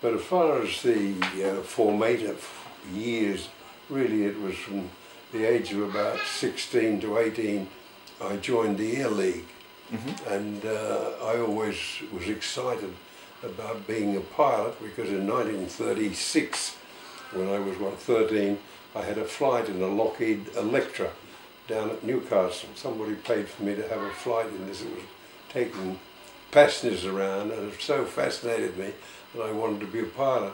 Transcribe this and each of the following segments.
But as far as the formative years, really it was from the age of about 16 to 18, I joined the Air League. And I always was excited about being a pilot because in 1936, when I was 13, I had a flight in a Lockheed Electra down at Newcastle. Somebody paid for me to have a flight in this. It was taking passengers around, and it so fascinated me that I wanted to be a pilot.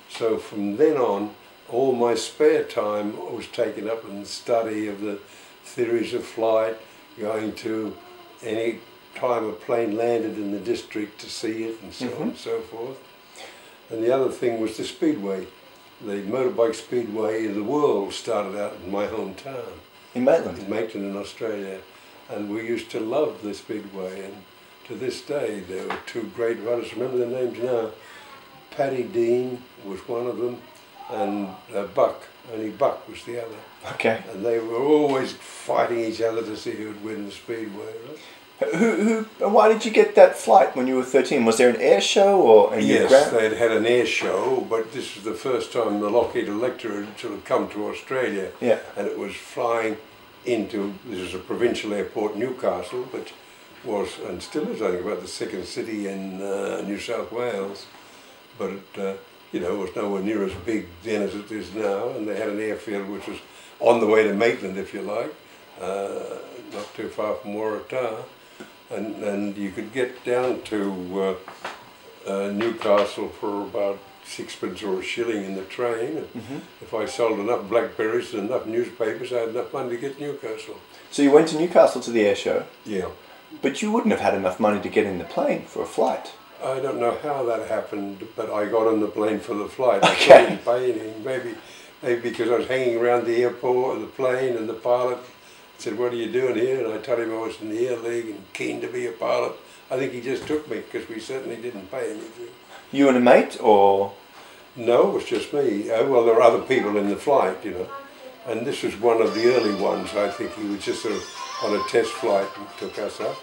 So from then on, all my spare time was taken up in the study of the theories of flight, going to any time a plane landed in the district to see it, and so on and so forth. And the other thing was the speedway. The motorbike speedway in the world started out in my hometown. In Maitland? In Maitland in Australia. And we used to love the speedway, and to this day there were two great runners. Remember their names now? Paddy Dean was one of them, and Buck. Only Buck was the other. Okay. And they were always fighting each other to see who would win the speedway, right? Why did you get that flight when you were 13? Was there an air show or a Yes, they'd had an air show, but this was the first time the Lockheed Electra had sort of come to Australia. Yeah. And it was flying into, this is a provincial airport, Newcastle, which was, and still is, I think, about the second city in New South Wales. But it, you know, it was nowhere near as big then as it is now, and they had an airfield which was on the way to Maitland, if you like, not too far from Waratah. And you could get down to Newcastle for about sixpence or a shilling in the train. And if I sold enough blackberries and enough newspapers, I had enough money to get Newcastle. So you went to Newcastle to the air show? Yeah. But you wouldn't have had enough money to get in the plane for a flight. I don't know how that happened, but I got on the plane for the flight. Okay. I couldn't pay anything. Maybe because I was hanging around the airport and the plane, and the pilot said, "What are you doing here?" And I told him I was in the Air League and keen to be a pilot. I think he just took me because we certainly didn't pay anything. You and a mate, or? No, it was just me. Well, there were other people in the flight, you know. And this was one of the early ones. I think he was just sort of on a test flight and took us up.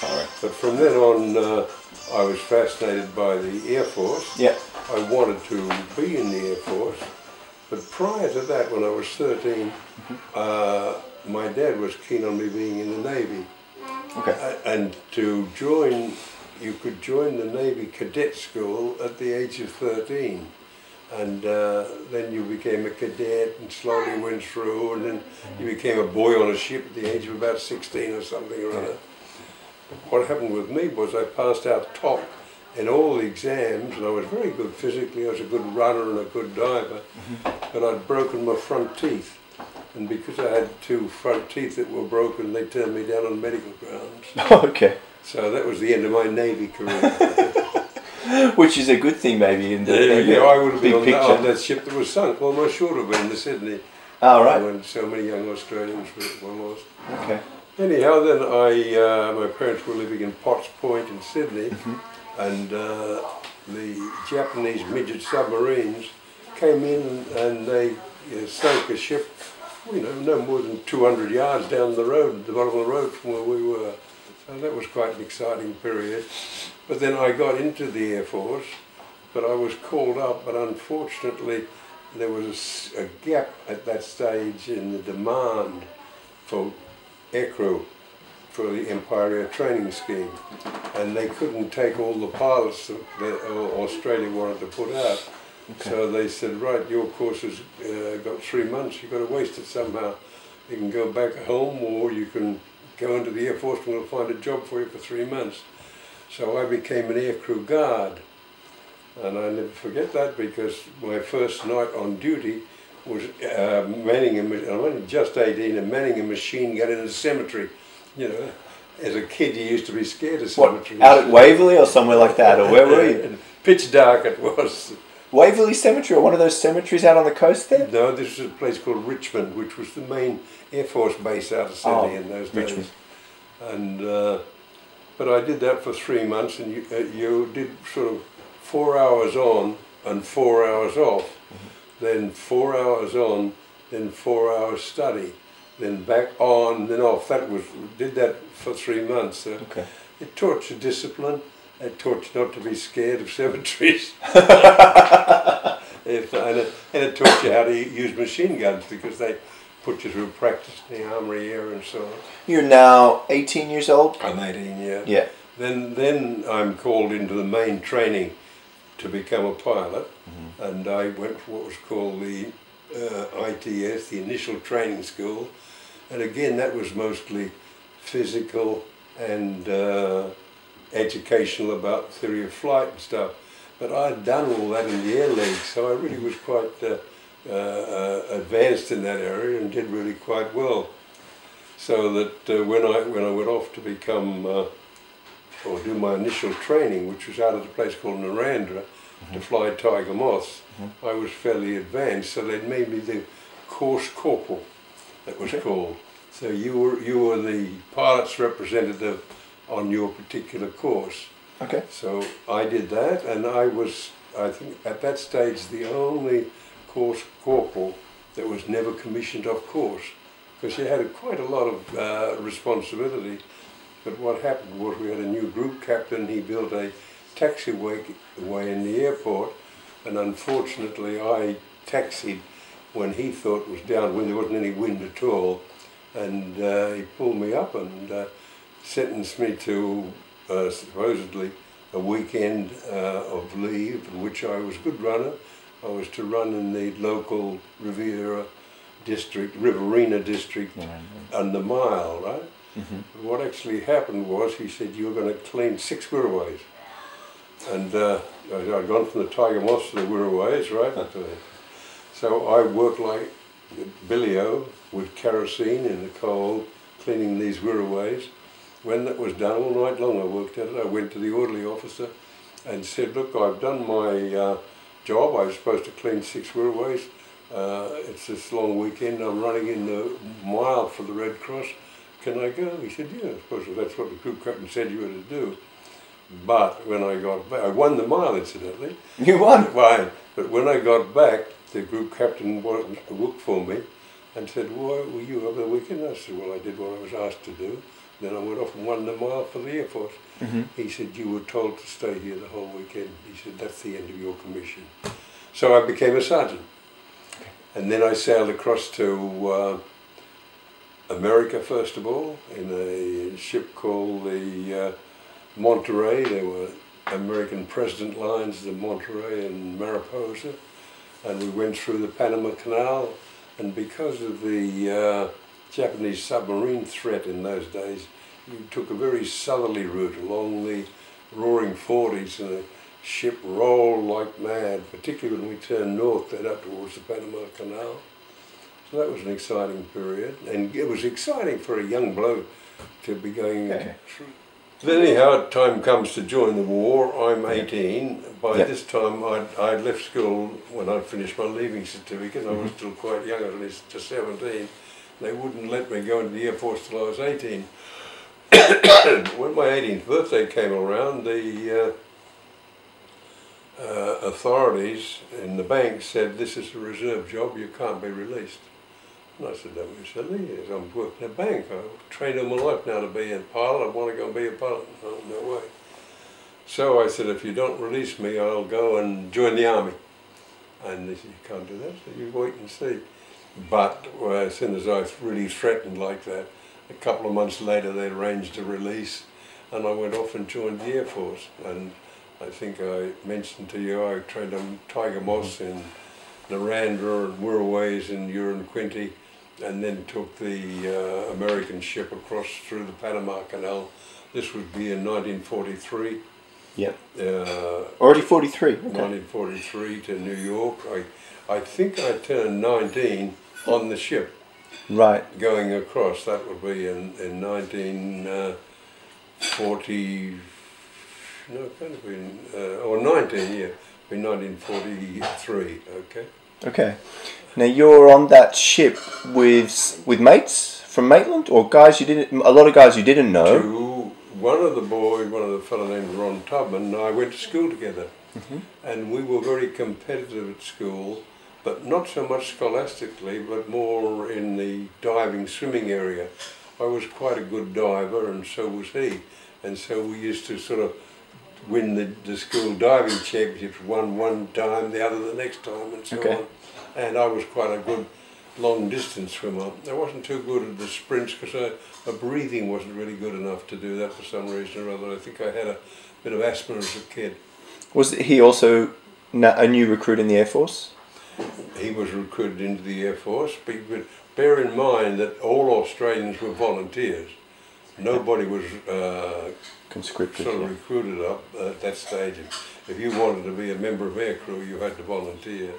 Sorry. But from then on, I was fascinated by the Air Force. Yeah. I wanted to be in the Air Force. But prior to that, when I was 13, my dad was keen on me being in the Navy. Okay. And to join, you could join the Navy cadet school at the age of 13. And then you became a cadet and slowly went through, and then you became a boy on a ship at the age of about 16 or something or other. What happened with me was I passed out top in all the exams, and I was very good physically. I was a good runner and a good diver, but I'd broken my front teeth. And because I had two front teeth that were broken, they turned me down on medical grounds. Okay. So that was the end of my Navy career. Which is a good thing, maybe, in the yeah, I would have been on on that ship that was sunk. Almost should have been, the Sydney. Oh, right. When so many young Australians were lost. Okay. Anyhow, then my parents were living in Potts Point in Sydney, and the Japanese midget submarines came in and they sank a ship, you know, no more than 200 yards down the road, at the bottom of the road from where we were. So that was quite an exciting period. But then I got into the Air Force, but I was called up, but unfortunately there was a gap at that stage in the demand for aircrew for the Empire Air Training Scheme, and they couldn't take all the pilots that Australia wanted to put out. Okay. So they said, right, your course has got 3 months, you've got to waste it somehow. You can go back home, or you can go into the Air Force and we'll find a job for you for 3 months. So I became an aircrew guard, and I never forget that because my first night on duty was manning I'm only just 18, and manning a machine gun in a cemetery. You know, as a kid you used to be scared of cemeteries. What, out at Waverley or somewhere like that, or where were you? Pitch dark it was. Waverley Cemetery, or one of those cemeteries out on the coast there? No, this was a place called Richmond, which was the main Air Force base out of Sydney in those days. Richmond. And but I did that for 3 months, and you did sort of 4 hours on and 4 hours off, then 4 hours on, then 4 hours study, then back on, then off. Did that for 3 months. Okay. It taught you discipline, it taught you not to be scared of cemeteries. And it taught you how to use machine guns, because they put you through practice in the armory area and so on. You're now 18 years old? I'm 18, yeah. Yeah. Then I'm called into the main training to become a pilot, and I went for what was called the ITS, the initial training school, and again that was mostly physical and educational about theory of flight and stuff. But I'd done all that in the Air League, so I really was quite advanced in that area and did really quite well. So that when I went off to become or do my initial training, which was out at a place called Narendra, to fly Tiger Moths, I was fairly advanced. So they'd made me the course corporal, that was called. So you were the pilot's representative on your particular course. Okay. So I did that, and I was, I think, at that stage the only course corporal that was never commissioned off course, because you had quite a lot of responsibility. But what happened was we had a new group captain. He built a taxiway in the airport, and unfortunately I taxied when he thought it was downwind. There wasn't any wind at all, and he pulled me up and sentenced me to supposedly a weekend of leave, in which I was a good runner. I was to run in the local Riverina district and the mile, right? What actually happened was, he said, you were going to clean 6 Wirraways. And I'd gone from the Tiger Moths to the Wirraways, right? So I worked like Billy-O with kerosene in the cold, cleaning these Wirraways. When that was done, all night long I worked at it. I went to the orderly officer and said, look, I've done my job. I was supposed to clean 6 Wirraways. It's this long weekend. I'm running in the mile for the Red Cross. Can I go? He said, yeah, I suppose that's what the group captain said you were to do. But when I got back, I won the mile, incidentally. You won? Fine. But when I got back, the group captain wanted to look for me and said, why were you over the weekend? I said, well, I did what I was asked to do. Then I went off and won the mile for the Air Force. He said, you were told to stay here the whole weekend. He said, that's the end of your commission. So I became a sergeant. And then I sailed across to America, first of all, in a ship called the Monterey. There were American President lines, the Monterey and Mariposa. And we went through the Panama Canal. And because of the Japanese submarine threat in those days, you took a very southerly route along the roaring 40s, and the ship rolled like mad, particularly when we turned north, then up towards the Panama Canal. So that was an exciting period, and it was exciting for a young bloke to be going through. Then anyhow, time comes to join the war. I'm 18. By this time, I'd left school when I'd finished my leaving certificate. I was still quite young, I was only just 17. They wouldn't let me go into the Air Force till I was 18. When my 18th birthday came around, the authorities in the bank said, this is a reserve job, you can't be released. And I said, don't be silly, I'm working in a bank. I've trained all my life now to be a pilot, I want to go and be a pilot. Oh, no way. So I said, if you don't release me, I'll go and join the army. And they said, you can't do that, so you wait and see. But as soon as I really threatened like that, a couple of months later they arranged a release, and I went off and joined the Air Force. And I think I mentioned to you, I trained on Tiger Moths in Narendra and Wirraways in Quinte, and then took the American ship across through the Panama Canal. This would be in 1943. Yep. Already 43. Okay. 1943 to New York. I think I turned 19 on the ship. Right. Going across. That would be in 1940. No, it could have been or 19. Yeah, be 1943. Okay. Okay. Now you're on that ship with mates from Maitland, or guys you didn't. A lot of guys you didn't know. One of the fellow named Ron Tubman, and I went to school together, and we were very competitive at school, but not so much scholastically, but more in the diving, swimming area. I was quite a good diver, and so was he, and so we used to sort of win the school diving championships, one time, the other the next time, and so on. And I was quite a good long distance swimmer. I wasn't too good at the sprints because my breathing wasn't really good enough to do that for some reason or other. I think I had a bit of asthma as a kid. Was he also a new recruit in the Air Force? He was recruited into the Air Force, but bear in mind that all Australians were volunteers. Nobody was conscripted, sort of recruited up at that stage. If you wanted to be a member of aircrew, you had to volunteer.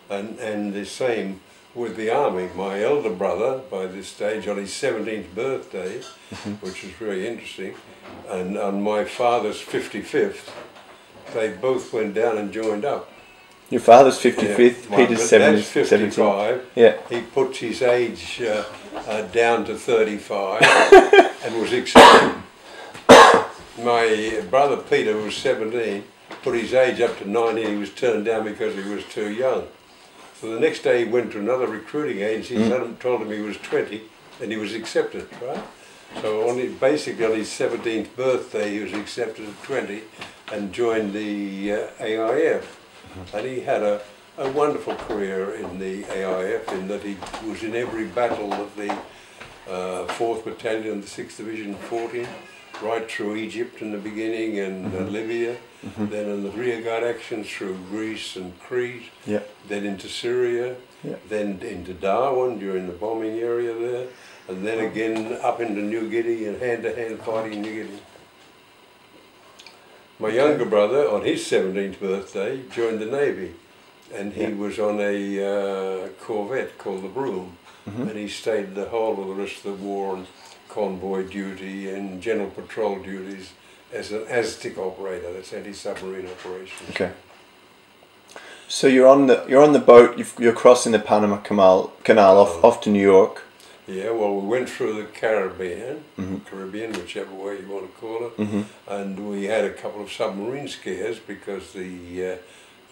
And the same with the Army. My elder brother, by this stage, on his 17th birthday, which was very interesting, and on my father's 55th, they both went down and joined up. Your father's 55th, yeah, Peter's 55. Yeah. He put his age down to 35 and was accepted. My brother Peter was 17, put his age up to 90, he was turned down because he was too young. So the next day he went to another recruiting agency, told him he was 20, and he was accepted, right? So basically on his 17th birthday he was accepted at 20 and joined the AIF. And he had a wonderful career in the AIF in that he was in every battle of the 4th Battalion and the 6th Division 14, right through Egypt in the beginning and Libya, then in the rearguard actions through Greece and Crete, then into Syria, then into Darwin during the bombing area there, and then again up into New Guinea and hand-to-hand fighting in New Guinea. My younger brother, on his 17th birthday, joined the Navy, and he was on a corvette called the Broom, and he stayed the whole of the rest of the war on convoy duty and general patrol duties as an Aztec operator. That's anti-submarine operations. Okay. So you're on the boat. You're crossing the Panama Canal off to New York. Yeah, well, we went through the Caribbean, whichever way you want to call it, and we had a couple of submarine scares because the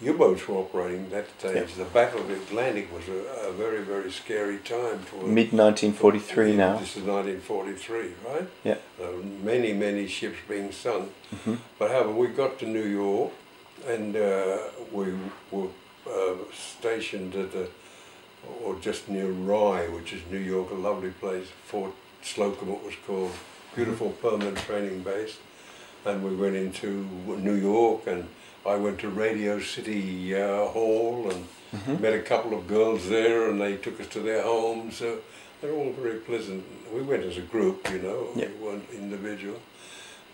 U-boats were operating that stage. The Battle of the Atlantic was a very, very scary time. Mid-1943 now. This is 1943, right? Yeah. Many, many ships being sunk. But however, we got to New York and we were stationed at or just near Rye, which is New York, a lovely place, Fort Slocum it was called, beautiful permanent training base. And we went into New York, and I went to Radio City Hall and met a couple of girls there, and they took us to their homes. So they're all very pleasant. We went as a group, you know, we weren't individual.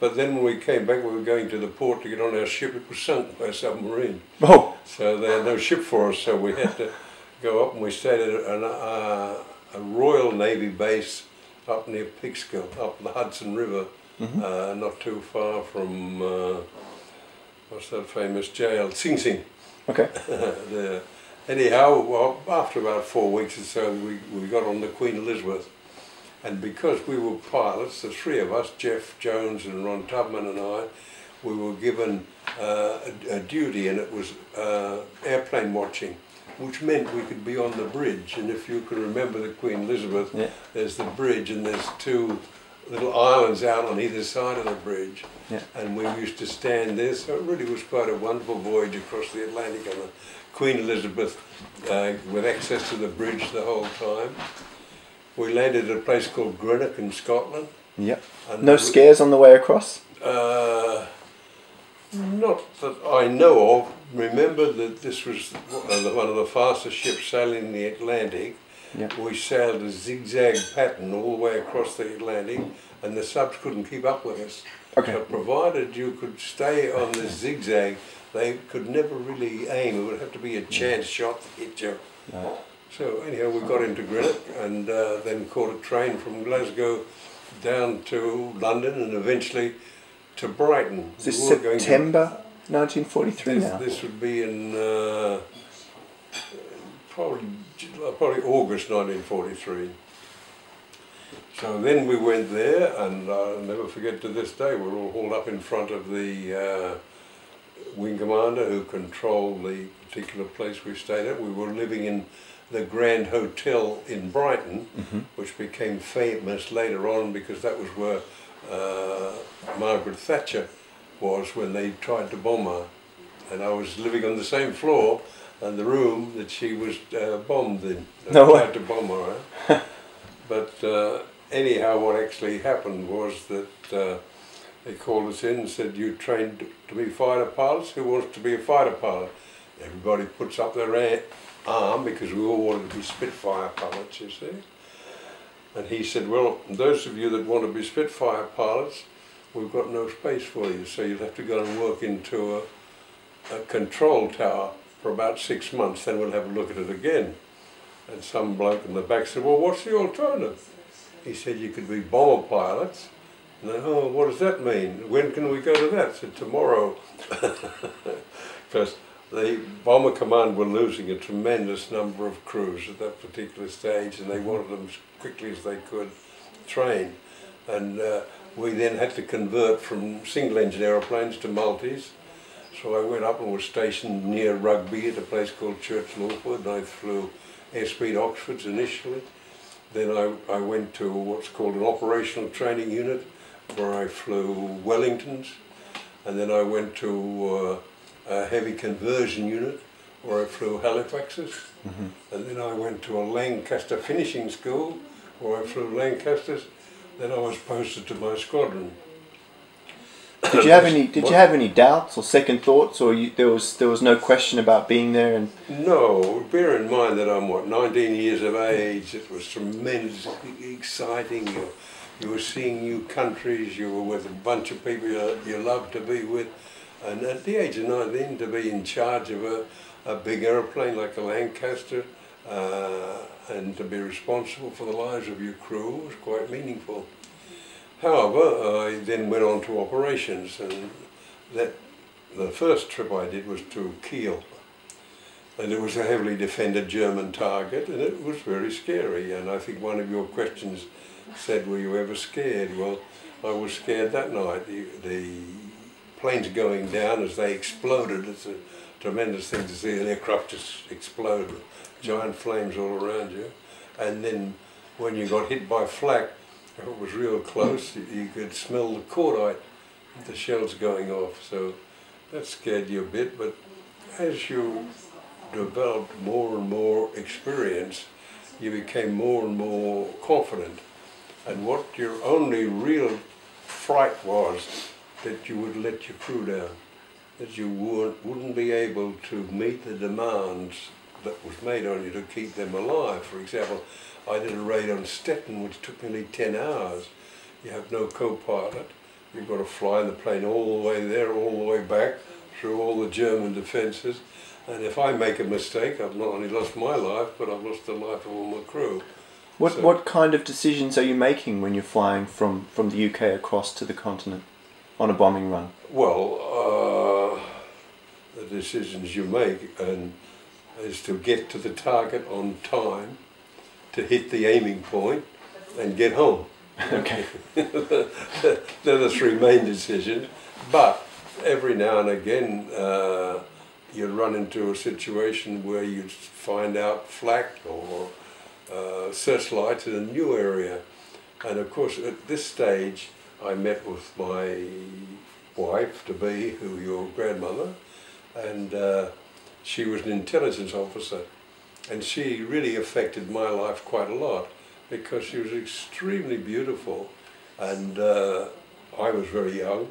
But then when we came back, we were going to the port to get on our ship. It was sunk by a submarine. Oh. So they had no ship for us, so we had to go up, and we stayed at a Royal Navy base up near Peekskill, up the Hudson River, not too far from, what's that famous jail? Sing Sing. Okay. Anyhow, well, after about 4 weeks or so, we got on the Queen Elizabeth. And because we were pilots, the three of us, Jeff Jones and Ron Tubman and I, we were given a duty, and it was airplane watching, which meant we could be on the bridge. And if you can remember the Queen Elizabeth, there's the bridge and there's two little islands out on either side of the bridge. And we used to stand there, so it really was quite a wonderful voyage across the Atlantic on the Queen Elizabeth with access to the bridge the whole time. We landed at a place called Greenock in Scotland. No scares on the way across? Not that I know of. Remember that this was one of the fastest ships sailing in the Atlantic. We sailed a zigzag pattern all the way across the Atlantic, and the subs couldn't keep up with us. So provided you could stay on the zigzag, they could never really aim. It would have to be a chance shot to hit you. So anyhow, we got into Greenock and then caught a train from Glasgow down to London and eventually to Brighton. Is this September 1943 now? This would be in probably August 1943. So then we went there, and I'll never forget to this day, we're all hauled up in front of the wing commander who controlled the particular place we stayed at. We were living in the Grand Hotel in Brighton, which became famous later on because that was where Margaret Thatcher was when they tried to bomb her, and I was living on the same floor and the room that she was bombed in. No way. Tried to bomb her. But anyhow, what actually happened was that they called us in and said, "You trained to be fighter pilots? Who wants to be a fighter pilot?" Everybody puts up their arm because we all wanted to be Spitfire pilots, you see. And he said, "Well, those of you that want to be Spitfire pilots, we've got no space for you, so you'll have to go and work into a control tower for about 6 months, then we'll have a look at it again." And some bloke in the back said, "Well, what's the alternative?" He said, "You could be bomber pilots." And I, "Oh, what does that mean? When can we go to that?" I said, "Tomorrow." Because the Bomber Command were losing a tremendous number of crews at that particular stage, and they wanted them as quickly as they could train. And we then had to convert from single-engine aeroplanes to multis. So I went up and was stationed near Rugby at a place called Church Lawford, and I flew airspeed Oxfords initially. Then I went to what's called an operational training unit, where I flew Wellingtons, and then I went to a heavy conversion unit, where I flew Halifaxes, and then I went to a Lancaster finishing school, where I flew Lancasters. Then I was posted to my squadron. Did you have any? Did you have any doubts or second thoughts, or there was no question about being there? And no, bear in mind that I'm 19 years of age. It was tremendously exciting. You were seeing new countries. You were with a bunch of people you loved to be with, and at the age of 19, to be in charge of a big aeroplane like a Lancaster, and to be responsible for the lives of your crew was quite meaningful. However, I then went on to operations, and the first trip I did was to Kiel, and it was a heavily defended German target, and it was very scary. And I think one of your questions said, "Were you ever scared?" Well, I was scared that night. The planes going down as they exploded. It's a tremendous thing to see an aircraft just explode, giant flames all around you. And then when you got hit by flak, if it was real close, you could smell the cordite, the shells going off. So that scared you a bit, but as you developed more and more experience, you became more and more confident. And what your only real fright was, that you would let your crew down, that you wouldn't be able to meet the demands that was made on you to keep them alive. For example, I did a raid on Stettin, which took nearly 10 hours. You have no co-pilot. You've got to fly the plane all the way there, all the way back, through all the German defences. And if I make a mistake, I've not only lost my life, but I've lost the life of all my crew. what kind of decisions are you making when you're flying from the UK across to the continent on a bombing run? Well, the decisions you make is to get to the target on time, to hit the aiming point and get home. Okay. They're the three main decisions, but every now and again you'd run into a situation where you'd find out flak or searchlights in a new area. And of course at this stage I met with my wife-to-be, who your grandmother, and she was an intelligence officer. And she really affected my life quite a lot, because she was extremely beautiful, and I was very young.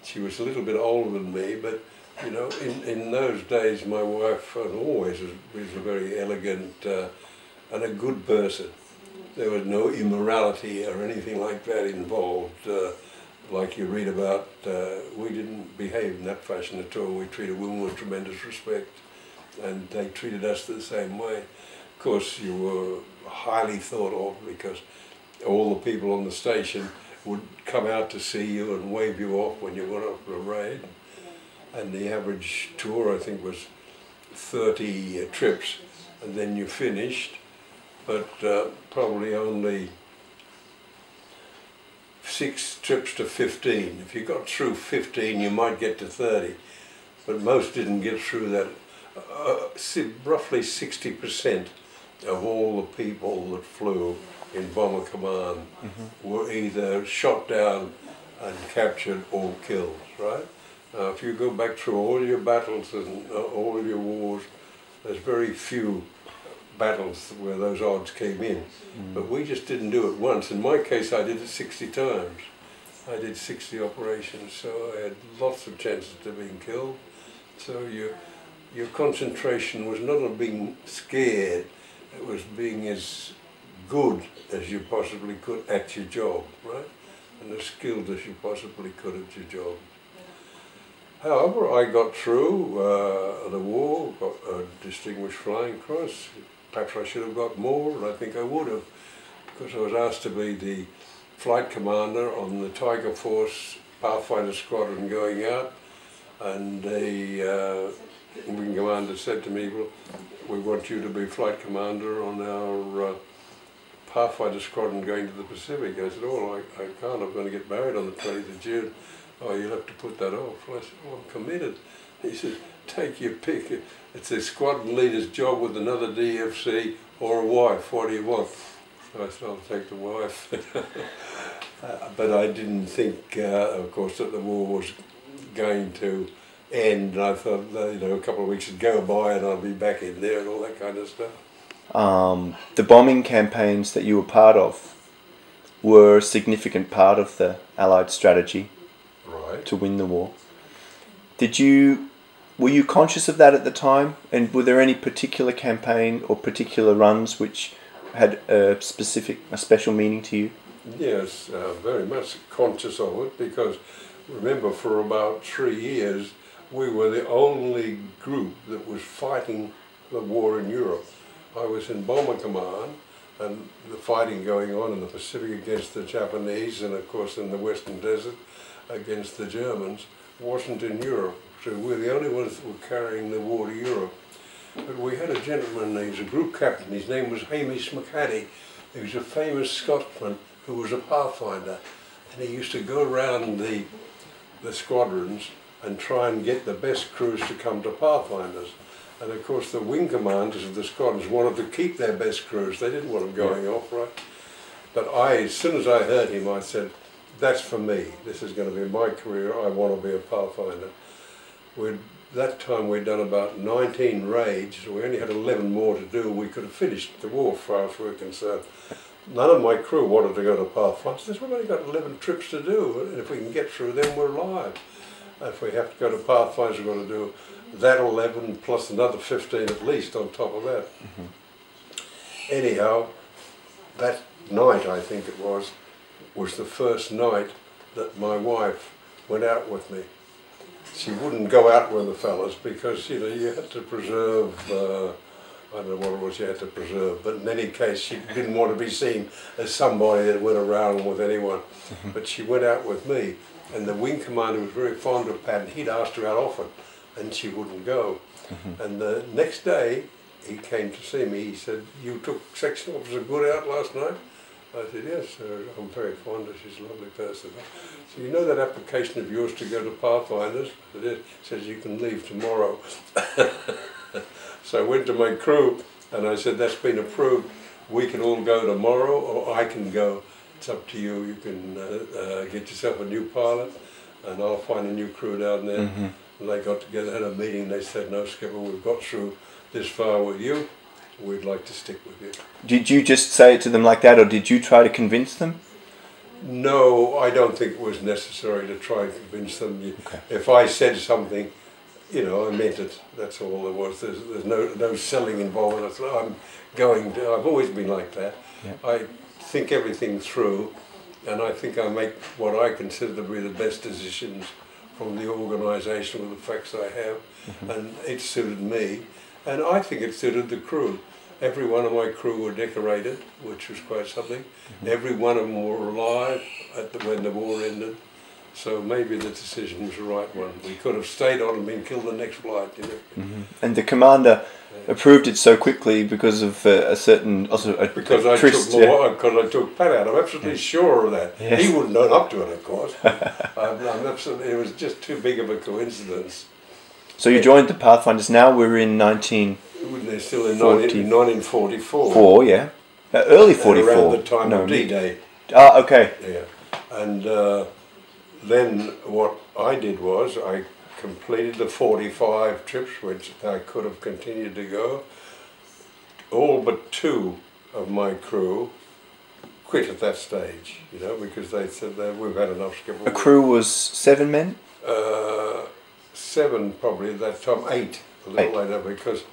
She was a little bit older than me, but you know, in those days my wife always was a very elegant and a good person. There was no immorality or anything like that involved, like you read about. We didn't behave in that fashion at all. We treated women with tremendous respect, and they treated us the same way. Of course, you were highly thought of, because all the people on the station would come out to see you and wave you off when you went off for a raid. And the average tour, I think, was 30 trips, and then you finished, but probably only 6 trips to 15. If you got through 15, you might get to 30, but most didn't get through that. Roughly 60% of all the people that flew in Bomber Command were either shot down and captured or killed, right? If you go back through all your battles and all your wars, there's very few battles where those odds came in. But we just didn't do it once. In my case, I did it 60 times. I did 60 operations, so I had lots of chances of being killed. So your concentration was not on being scared, it was being as good as you possibly could at your job, right? And as skilled as you possibly could at your job. However, I got through the war, got a Distinguished Flying Cross. Perhaps I should have got more, and I think I would have, because I was asked to be the flight commander on the Tiger Force Pathfinder Squadron going out, and the wing commander said to me, well, we want you to be flight commander on our Pathfinder Squadron going to the Pacific. I said, oh, I can't, I'm going to get married on the 20th of June. Oh, you'll have to put that off. I said, oh, I'm committed. He said, take your pick. It's a squadron leader's job with another DFC or a wife. What do you want? So I said, I'll take the wife. But I didn't think, of course, that the war was going to end. And I thought, you know, a couple of weeks would go by and I'd be back in there and all that kind of stuff. The bombing campaigns that you were part of were a significant part of the Allied strategy to win the war. Were you conscious of that at the time? And were there any particular campaign or particular runs which had a special meaning to you? Yes, very much conscious of it, because remember, for about 3 years we were the only group that was fighting the war in Europe. I was in Bomber Command, and the fighting going on in the Pacific against the Japanese, and of course in the Western Desert against the Germans, wasn't in Europe. So we're the only ones that were carrying the war to Europe. But we had a gentleman, he was a group captain, his name was Hamish McHattie. He was a famous Scotsman who was a pathfinder, and he used to go around the squadrons and try and get the best crews to come to pathfinders. And of course the wing commanders of the squadrons wanted to keep their best crews. They didn't want them going off, right? But as soon as I heard him, I said, that's for me. This is going to be my career. I want to be a pathfinder. That time we'd done about 19 raids, so we only had 11 more to do. We could have finished the war, as far as we're concerned. None of my crew wanted to go to Pathfinder. I said, we've only got 11 trips to do, and if we can get through them, we're alive. If we have to go to Pathfinder, we've got to do that 11 plus another 15 at least on top of that. Anyhow, that night, I think it was the first night that my wife went out with me. She wouldn't go out with the fellas because, you know, you had to preserve, I don't know what it was you had to preserve, but in any case she didn't want to be seen as somebody that went around with anyone. But she went out with me, and the wing commander was very fond of Pat, and he'd asked her out often, and she wouldn't go. And the next day he came to see me. He said, you took Section Officer Good out last night? I said, yes, sir, I'm very fond of her. She's a lovely person. So you know that application of yours to go to Pathfinders? It says you can leave tomorrow. So I went to my crew and I said, that's been approved. We can all go tomorrow, or I can go. It's up to you. You can get yourself a new pilot and I'll find a new crew down there. And they got together, had a meeting. They said, no, Skipper, we've got through this far with you. We'd like to stick with you. Did you just say it to them like that, or did you try to convince them? No, I don't think it was necessary to try and convince them. If I said something, you know, I meant it. That's all there was. There's no selling involved. I thought, I'm going to, I've always been like that. I think everything through, and I think I make what I consider to be the best decisions from the organisation with the facts I have, and it suited me, and I think it suited the crew. Every one of my crew were decorated, which was quite something. Every one of them were alive when the war ended. So maybe the decision was the right one. We could have stayed on and been killed the next flight, you know. And the commander approved it so quickly because of a certain because I took Pat out. I'm absolutely sure of that. He wouldn't own up to it, of course. I'm absolutely. It was just too big of a coincidence. So you joined the Pathfinders. Now we're in They're still in 1944. Early 44. Around the time of D-Day. Ah, okay. Yeah. And then what I did was I completed the 45 trips, which I could have continued to go. All but 2 of my crew quit at that stage, you know, because they said that we've had enough skipping. A crew was 7 men? 7 probably at that time, 8 a little later, because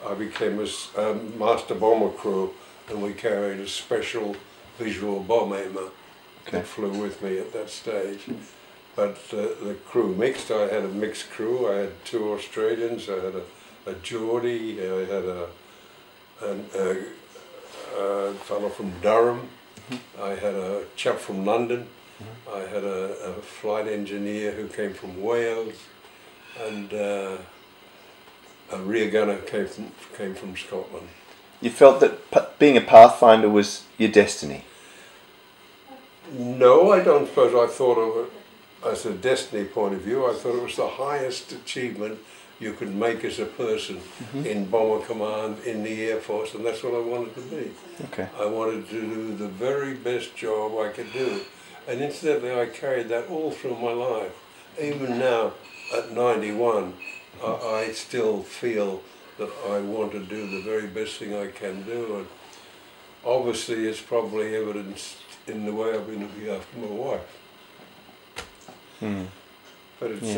I became a master bomber crew, and we carried a special visual bomb aimer that flew with me at that stage. But the crew mixed. I had a mixed crew. I had 2 Australians. I had a Geordie. I had a fellow from Durham. I had a chap from London. I had a flight engineer who came from Wales, and a rear gunner came from Scotland. You felt that being a pathfinder was your destiny? No, I don't suppose I thought of it as a destiny point of view. I thought it was the highest achievement you could make as a person in Bomber Command, in the Air Force, and that's what I wanted to be. I wanted to do the very best job I could do. And incidentally, I carried that all through my life. Even now, at 91, I still feel that I want to do the very best thing I can do. And obviously, it's probably evidenced in the way I've been looking after my wife. But it's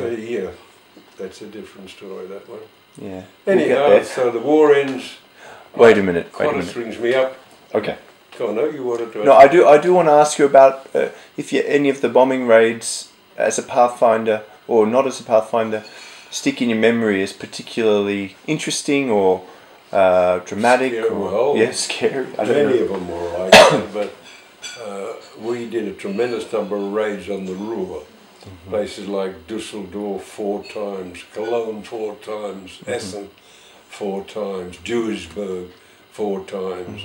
that's a different story, that one. Yeah. Anyhow, so the war ends. Wait a minute. Qantas rings me up. Okay. Go on, no, you wanted to. No, I do want to ask you about if any of the bombing raids as a pathfinder or not as a pathfinder stick in your memory as particularly interesting or dramatic. Scary, or scary. Many of them were like that, but we did a tremendous number of raids on the Ruhr. Places like Dusseldorf 4 times, Cologne 4 times, Essen 4 times, Duisburg 4 times.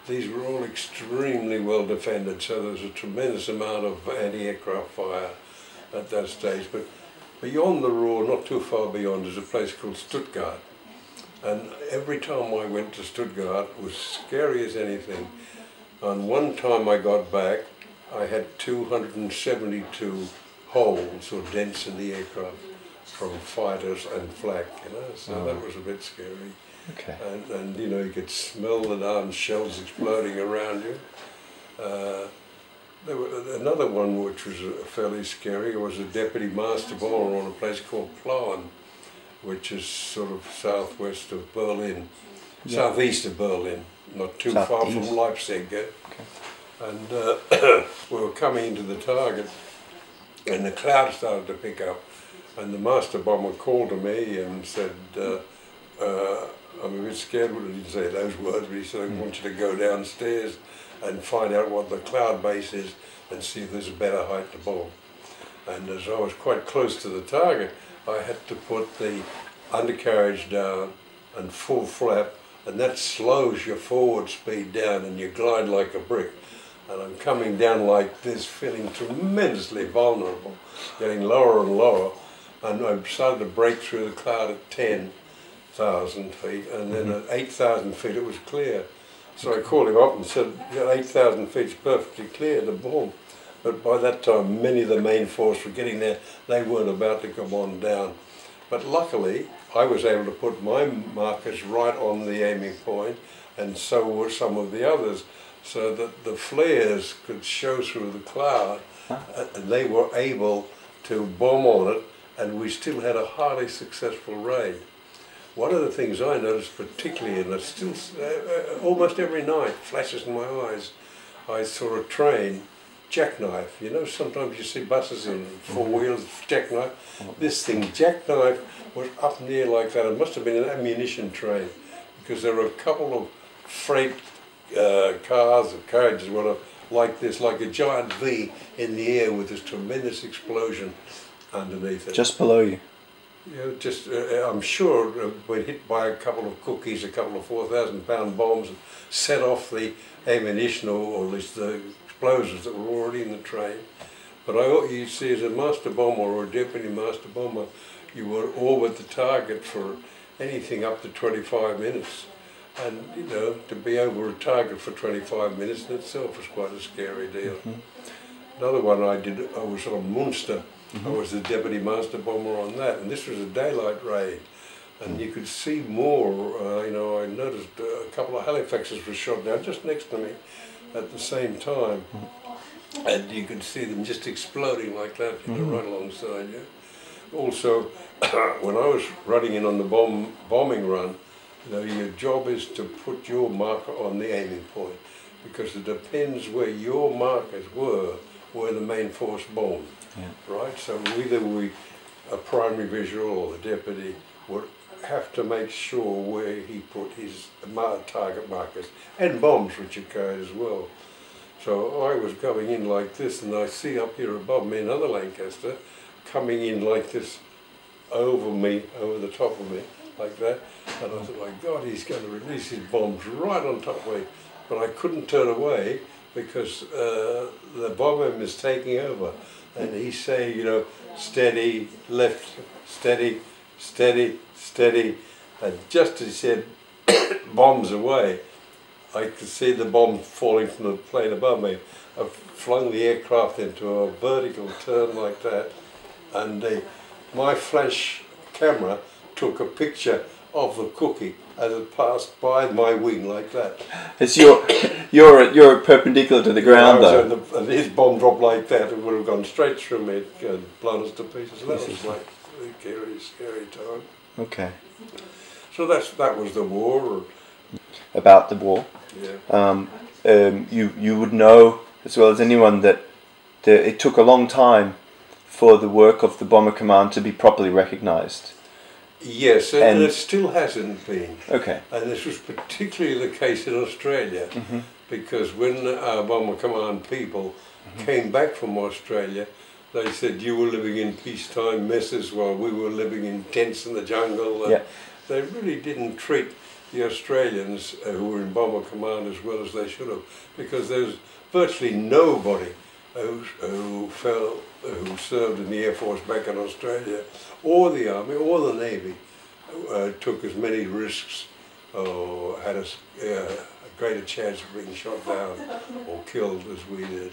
These were all extremely well defended, so there was a tremendous amount of anti-aircraft fire at that stage. But beyond the Ruhr, not too far beyond, is a place called Stuttgart. And every time I went to Stuttgart, it was scary as anything. And one time I got back, I had 272 holes or dents in the aircraft from fighters and flak, you know, so that was a bit scary. And you know, you could smell the darn shells exploding around you. There was another one which was fairly scary. It was a deputy master bomber on a place called Plauen, which is sort of southwest of Berlin, southeast of Berlin, not too far from Leipzig. And we were coming into the target, and the cloud started to pick up, and the master bomber called to me and said, I'm a bit scared. Well, he didn't say those words, but he said, I want you to go downstairs and find out what the cloud base is and see if there's a better height to bomb. And as I was quite close to the target, I had to put the undercarriage down and full flap, and that slows your forward speed down and you glide like a brick. And I'm coming down like this, feeling tremendously vulnerable, getting lower and lower, and I started to break through the cloud at 10,000 feet, and then at 8,000 feet it was clear. So I called him up and said, 8,000 feet is perfectly clear to bomb. But by that time, many of the main force were getting there. They weren't about to come on down. But luckily, I was able to put my markers right on the aiming point, and so were some of the others, so that the flares could show through the cloud, and they were able to bomb on it, and we still had a highly successful raid. One of the things I noticed particularly, and it's still almost every night flashes in my eyes, I saw a train jackknife. You know, sometimes you see buses in 4 wheels jackknife. This thing jackknife was up near like that. It must have been an ammunition train, because there were a couple of freight cars or carriages, whatever, like this, like a giant V in the air with this tremendous explosion underneath it. Just below you? Yeah, just, I'm sure we're hit by a couple of cookies, a couple of 4,000-pound bombs, and set off the ammunition, or at least the explosives that were already in the train. But you see, as a master bomber or a deputy master bomber, you would orbit the target for anything up to 25 minutes. And, you know, to be over a target for 25 minutes in itself was quite a scary deal. Another one I did, I was on Munster, I was the deputy master bomber on that, and this was a daylight raid. And you could see more, you know, I noticed a couple of Halifaxes were shot down just next to me at the same time. And you could see them just exploding like that, you know, right alongside you. Also, when I was running in on the bombing run, you know, your job is to put your marker on the aiming point, because it depends where your markers were where the main force bombed, right? So either a primary visual or the deputy would have to make sure where he put his target markers, and bombs which occurred as well. So I was going in like this, and I see up here above me another Lancaster coming in like this over me, over the top of me, like that. And I thought, my God, he's going to release his bombs right on top of me. But I couldn't turn away because the bomber is taking over. And he's saying, you know, steady, left, steady, steady, steady. And just as he said, bombs away, I could see the bomb falling from the plane above me. I flung the aircraft into a vertical turn like that, and my flash camera took a picture of the cookie as it passed by my wing like that. It's you're perpendicular to the ground, though. And his bomb dropped like that. It would have gone straight through me and blown us to pieces. And that was like a very scary time. Okay. So that was the war. About the war. Yeah. You would know as well as anyone that it took a long time for the work of the Bomber Command to be properly recognised. Yes, and it still hasn't been. Okay. And this was particularly the case in Australia, because when our Bomber Command people came back from Australia, they said you were living in peacetime messes while we were living in tents in the jungle. And they really didn't treat the Australians who were in Bomber Command as well as they should have, because there was virtually nobody who served in the Air Force back in Australia, or the Army, or the Navy, took as many risks, or had a greater chance of being shot down or killed as we did.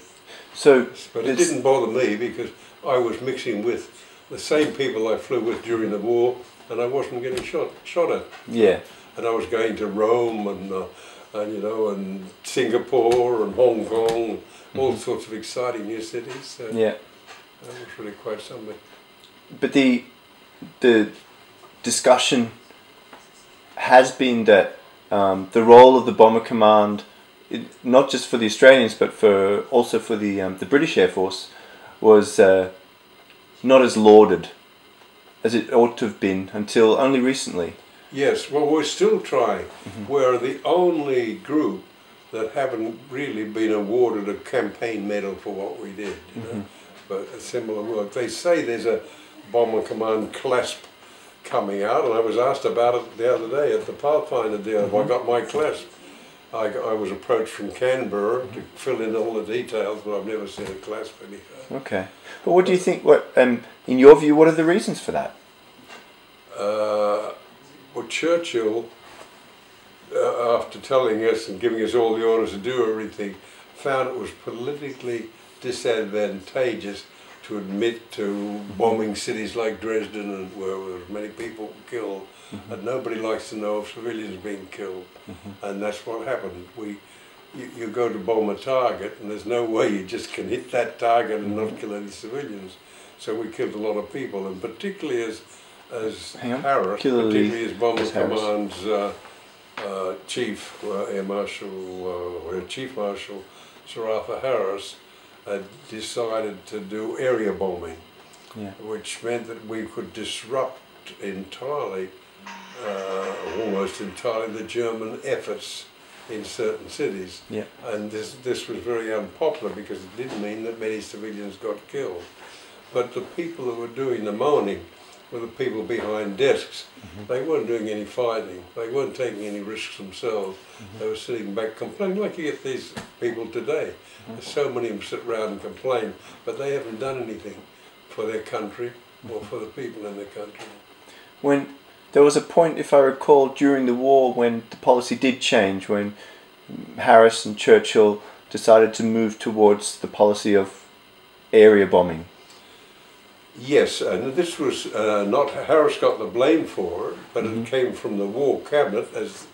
But it didn't bother me, because I was mixing with the same people I flew with during the war, and I wasn't getting shot at. Yeah. And I was going to Rome and you know, and Singapore and Hong Kong, all sorts of exciting new cities. So yeah. That was really quite something. But the discussion has been that the role of the Bomber Command, not just for the Australians but also for the British Air Force, was not as lauded as it ought to have been until only recently. Yes, well, we're still trying. We're the only group that haven't really been awarded a campaign medal for what we did, you know, but a similar work. They say there's a Bomber Command clasp coming out, and I was asked about it the other day at the Pathfinder deal. I got my clasp. I was approached from Canberra to fill in all the details, but I've never seen a clasp anywhere. Okay. But what do you think, in your view, what are the reasons for that? Well, Churchill, after telling us and giving us all the orders to do everything, found it was politically disadvantageous to admit to bombing cities like Dresden, and where there were many people killed, and nobody likes to know of civilians being killed, and that's what happened. You go to bomb a target, and there's no way you just can hit that target and not kill any civilians. So we killed a lot of people, and particularly as Harris, particularly as Bomber Command's Chief Air Marshal, Chief Marshal Sir Arthur Harris, had decided to do area bombing, which meant that we could disrupt entirely, almost entirely, the German efforts in certain cities. And this was very unpopular, because it did mean that many civilians got killed. But the people who were doing the moaning were the people behind desks. They weren't doing any fighting. They weren't taking any risks themselves. They were sitting back complaining, like you get these people today. There's so many of them sit around and complain, but they haven't done anything for their country or for the people in their country. When there was a point, if I recall, during the war when the policy did change, when Harris and Churchill decided to move towards the policy of area bombing. Yes, and this was not Harris got the blame for it, but it came from the War Cabinet as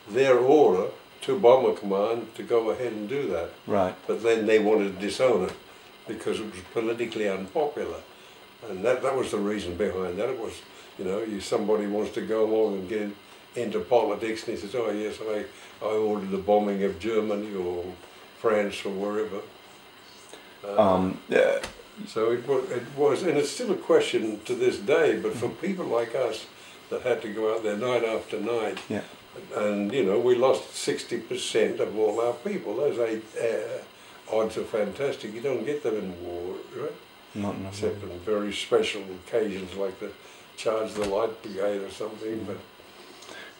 their order to Bomber Command to go ahead and do that. Right. But then they wanted to disown it because it was politically unpopular, and that was the reason behind that. It was, you know, somebody wants to go along and get into politics, and he says, "Oh yes, I ordered the bombing of Germany or France or wherever." So it was, and it's still a question to this day, but for people like us that had to go out there night after night, yeah. and you know, we lost 60% of all our people. Those odds are fantastic. You don't get them in war, right? Not in Except on very special occasions like the Charge the Light Brigade or something,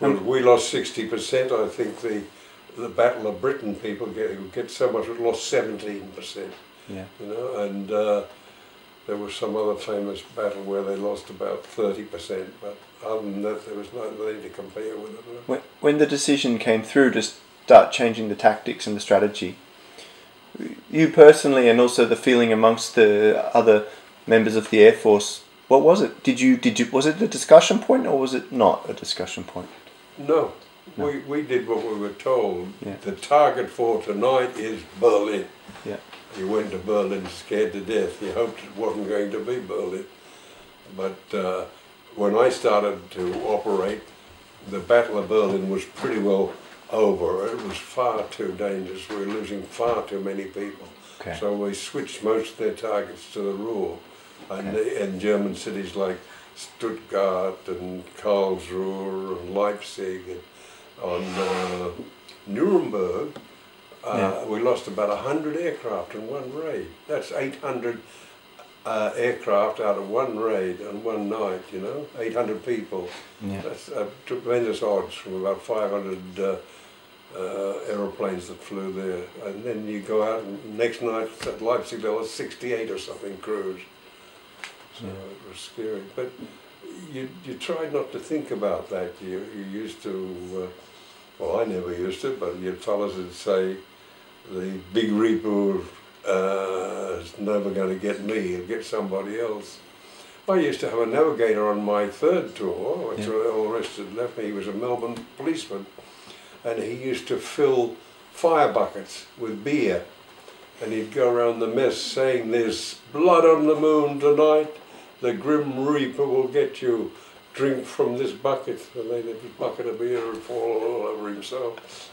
but we lost 60%. I think the Battle of Britain people get so much, we lost 17%. Yeah. You know, and there was some other famous battle where they lost about 30%, but other than that, there was nothing to compare with it. When the decision came through to start changing the tactics and the strategy, you personally, and also the feeling amongst the other members of the Air Force, what was it? Was it a discussion point, or was it not a discussion point? No. We did what we were told. Yeah. The target for tonight is Berlin. Yeah. You went to Berlin scared to death. You hoped it wasn't going to be Berlin. But when I started to operate, the Battle of Berlin was pretty well over. It was far too dangerous. We were losing far too many people. Okay. So we switched most of their targets to the Ruhr. And German cities like Stuttgart and Karlsruhe and Leipzig and on Nuremberg, we lost about 100 aircraft in one raid. That's 800 aircraft out of one raid on one night, you know, 800 people. Yeah. That's tremendous odds from about 500 aeroplanes that flew there. And then you go out and next night at Leipzig there was 68 or something crews. So it was scary. But you tried not to think about that. You used to, well, I never used to, but your fellas would say, the Big Reaper is never going to get me, he'll get somebody else. I used to have a navigator on my third tour, which all the rest had left me. He was a Melbourne policeman, and he used to fill fire buckets with beer, and he'd go around the mess saying, "There's blood on the moon tonight, the Grim Reaper will get you, drink from this bucket." And then this bucket of beer would fall all over himself.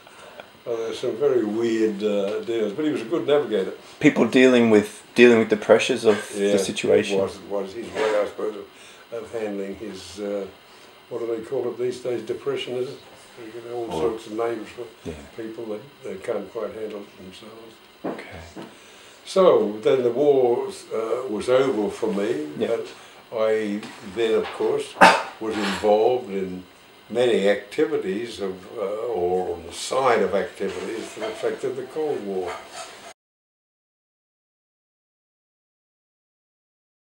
There's some very weird deals, but he was a good navigator. People dealing with the pressures of the situation. It was his way, I suppose, of handling his, what do they call it these days, depression, is it? You get all sorts of names for people that can't quite handle it themselves. Okay. So then the war was over for me. Yeah. I then, of course, was involved in many activities or on the side of activities that affected the Cold War.